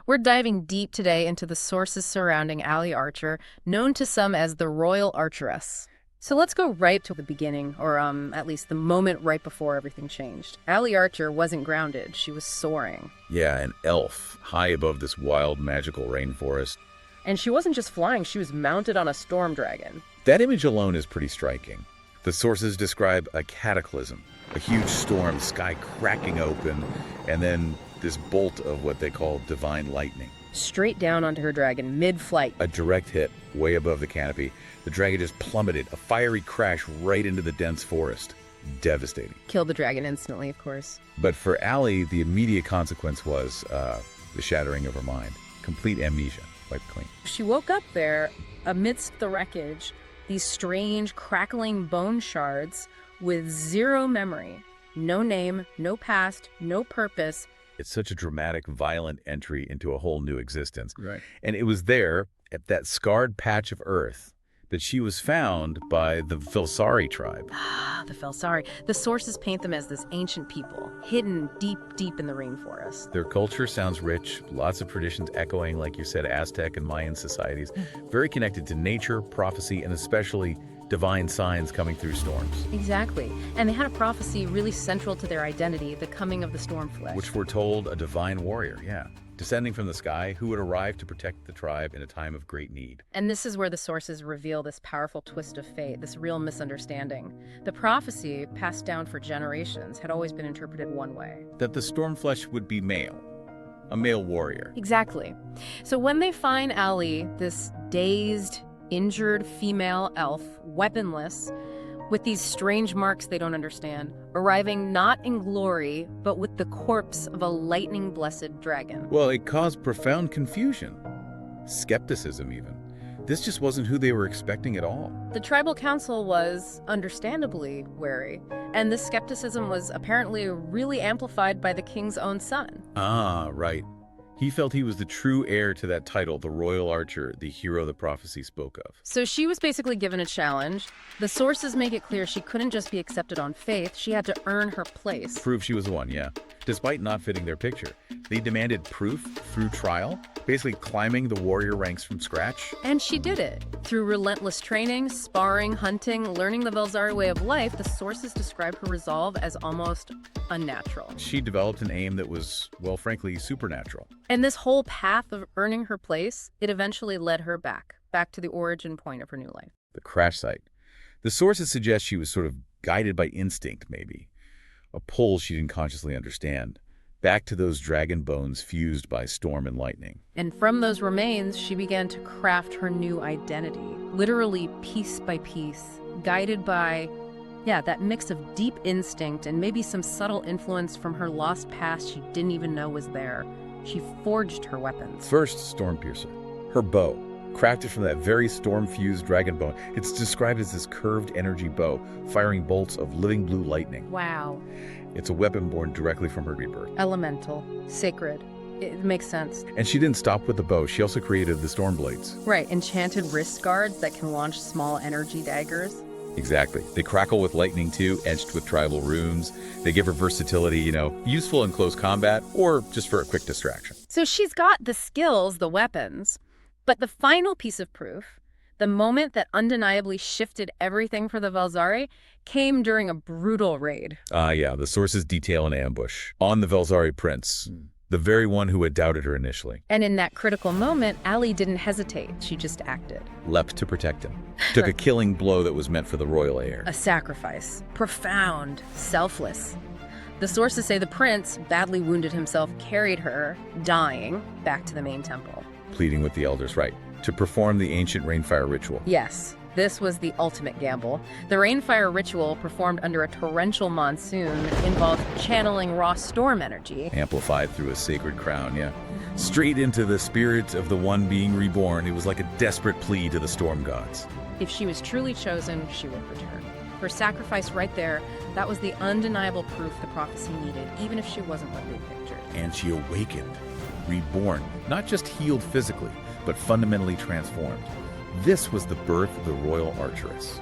We're diving deep today into the sources surrounding Allie Archer, known to some as the Royal Archeress. So let's go right to the beginning, or at least the moment right before everything changed. Allie Archer wasn't grounded, she was soaring. Yeah, an elf, high above this wild, magical rainforest. And she wasn't just flying, she was mounted on a storm dragon. That image alone is pretty striking. The sources describe a cataclysm, a huge storm, sky cracking open, and then this bolt of what they call divine lightning. Straight down onto her dragon, mid-flight. A direct hit, way above the canopy. The dragon just plummeted, a fiery crash right into the dense forest. Devastating. Killed the dragon instantly, of course. But for Allie, the immediate consequence was the shattering of her mind. Complete amnesia, wiped clean. She woke up there amidst the wreckage, these strange, crackling bone shards with zero memory. No name, no past, no purpose. It's such a dramatic, violent entry into a whole new existence. Right. And it was there, at that scarred patch of earth, that she was found by the Velsari tribe. Ah, the Felsari. The sources paint them as this ancient people, hidden deep, deep in the rainforest. Their culture sounds rich, lots of traditions echoing, like you said, Aztec and Mayan societies, very connected to nature, prophecy, and especially divine signs coming through storms. Exactly. And they had a prophecy really central to their identity, the coming of the Stormflesh. Which foretold a divine warrior, yeah. Descending from the sky, who would arrive to protect the tribe in a time of great need. And this is where the sources reveal this powerful twist of fate, this real misunderstanding. The prophecy, passed down for generations, had always been interpreted one way. That the Stormflesh would be male, a male warrior. Exactly. So when they find Allie, this dazed, injured female elf, weaponless, with these strange marks they don't understand, arriving not in glory, but with the corpse of a lightning-blessed dragon. Well, it caused profound confusion, skepticism even. This just wasn't who they were expecting at all. The tribal council was, understandably, wary, and this skepticism was apparently really amplified by the king's own son. Ah, right. He felt he was the true heir to that title, the Royal Archer, the hero the prophecy spoke of. So she was basically given a challenge. The sources make it clear she couldn't just be accepted on faith, she had to earn her place. Prove she was the one, yeah. Despite not fitting their picture. They demanded proof through trial, basically climbing the warrior ranks from scratch. And she did it. Through relentless training, sparring, hunting, learning the Velsari way of life, the sources describe her resolve as almost unnatural. She developed an aim that was, well, frankly, supernatural. And this whole path of earning her place, it eventually led her back to the origin point of her new life. The crash site. The sources suggest she was sort of guided by instinct, maybe. A pull she didn't consciously understand. Back to those dragon bones fused by storm and lightning. And from those remains, she began to craft her new identity, literally piece by piece, guided by, that mix of deep instinct and maybe some subtle influence from her lost past she didn't even know was there. She forged her weapons. First, Stormpiercer, her bow, crafted from that very storm-fused dragon bone. It's described as this curved energy bow, firing bolts of living blue lightning. Wow. It's a weapon born directly from her rebirth. Elemental, sacred. It makes sense. And she didn't stop with the bow. She also created the storm blades. Right, enchanted wrist guards that can launch small energy daggers. Exactly. They crackle with lightning too, etched with tribal runes. They give her versatility, useful in close combat or just for a quick distraction. So she's got the skills, the weapons, but the final piece of proof, the moment that undeniably shifted everything for the Velsari, came during a brutal raid. The sources detail an ambush on the Velsari prince, the very one who had doubted her initially. And in that critical moment, Allie didn't hesitate. She just acted. Leapt to protect him. Took a killing blow that was meant for the royal heir. A sacrifice. Profound. Selfless. The sources say the prince, badly wounded himself, carried her, dying, back to the main temple. Pleading with the elders, right, to perform the ancient rainfire ritual. Yes. This was the ultimate gamble. The rainfire ritual, performed under a torrential monsoon, involved channeling raw storm energy. Amplified through a sacred crown, yeah. Straight into the spirit of the one being reborn. It was like a desperate plea to the storm gods. If she was truly chosen, she would return. Her sacrifice right there, that was the undeniable proof the prophecy needed, even if she wasn't what they pictured. And she awakened, reborn, not just healed physically, but fundamentally transformed. This was the birth of the Royal Archeress.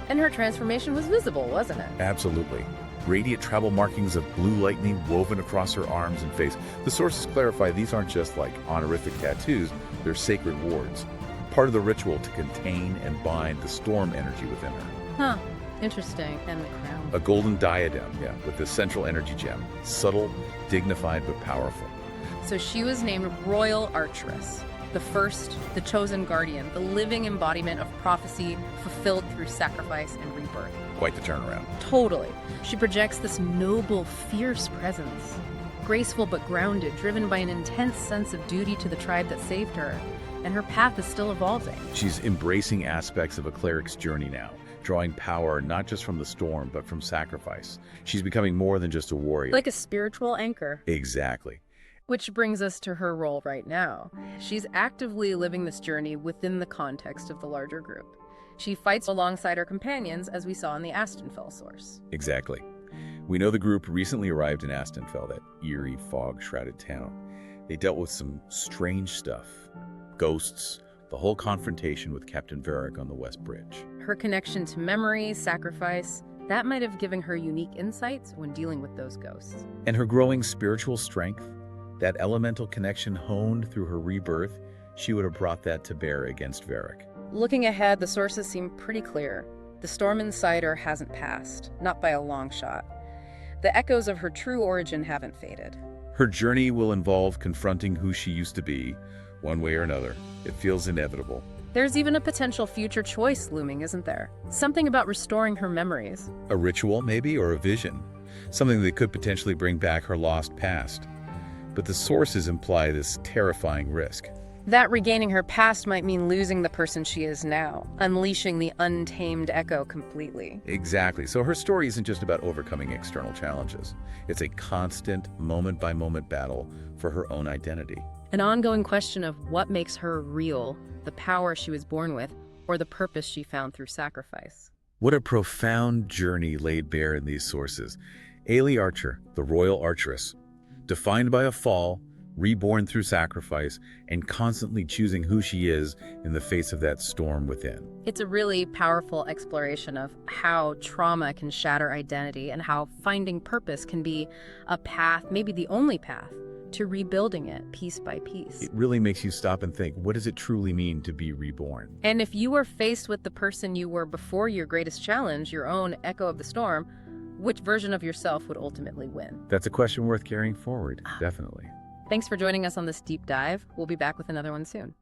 And her transformation was visible, wasn't it? Absolutely. radiant travel markings of blue lightning woven across her arms and face. The sources clarify these aren't just like honorific tattoos, they're sacred wards, part of the ritual to contain and bind the storm energy within her. Huh. Interesting. And the crown. A golden diadem, yeah, with the central energy gem. Subtle, dignified, but powerful. So she was named Royal Archeress, the first, the chosen guardian, the living embodiment of prophecy fulfilled through sacrifice and rebirth. Quite the turnaround. Totally. She projects this noble, fierce presence. Graceful but grounded, driven by an intense sense of duty to the tribe that saved her. And her path is still evolving. She's embracing aspects of a cleric's journey now, drawing power not just from the storm, but from sacrifice. She's becoming more than just a warrior. Like a spiritual anchor. Exactly. Which brings us to her role right now. She's actively living this journey within the context of the larger group. She fights alongside her companions, as we saw in the Astonfell source. Exactly. We know the group recently arrived in Astonfell, that eerie, fog-shrouded town. They dealt with some strange stuff. Ghosts, the whole confrontation with Captain Varric on the West Bridge. Her connection to memory, sacrifice, that might have given her unique insights when dealing with those ghosts. And her growing spiritual strength, that elemental connection honed through her rebirth, she would have brought that to bear against Varric. Looking ahead, the sources seem pretty clear. The storm inside her hasn't passed, not by a long shot. The echoes of her true origin haven't faded. Her journey will involve confronting who she used to be, one way or another. It feels inevitable. There's even a potential future choice looming, isn't there? Something about restoring her memories. A ritual, maybe, or a vision. Something that could potentially bring back her lost past. But the sources imply this terrifying risk. That regaining her past might mean losing the person she is now, unleashing the untamed Echo completely. Exactly. So her story isn't just about overcoming external challenges. It's a constant, moment-by-moment battle for her own identity. An ongoing question of what makes her real, the power she was born with, or the purpose she found through sacrifice. What a profound journey laid bare in these sources. Ailey Archer, the Royal Archeress, defined by a fall, reborn through sacrifice, and constantly choosing who she is in the face of that storm within. It's a really powerful exploration of how trauma can shatter identity and how finding purpose can be a path, maybe the only path, to rebuilding it piece by piece. It really makes you stop and think, what does it truly mean to be reborn? And if you were faced with the person you were before your greatest challenge, your own echo of the storm, which version of yourself would ultimately win? That's a question worth carrying forward, definitely. Thanks for joining us on this deep dive. We'll be back with another one soon.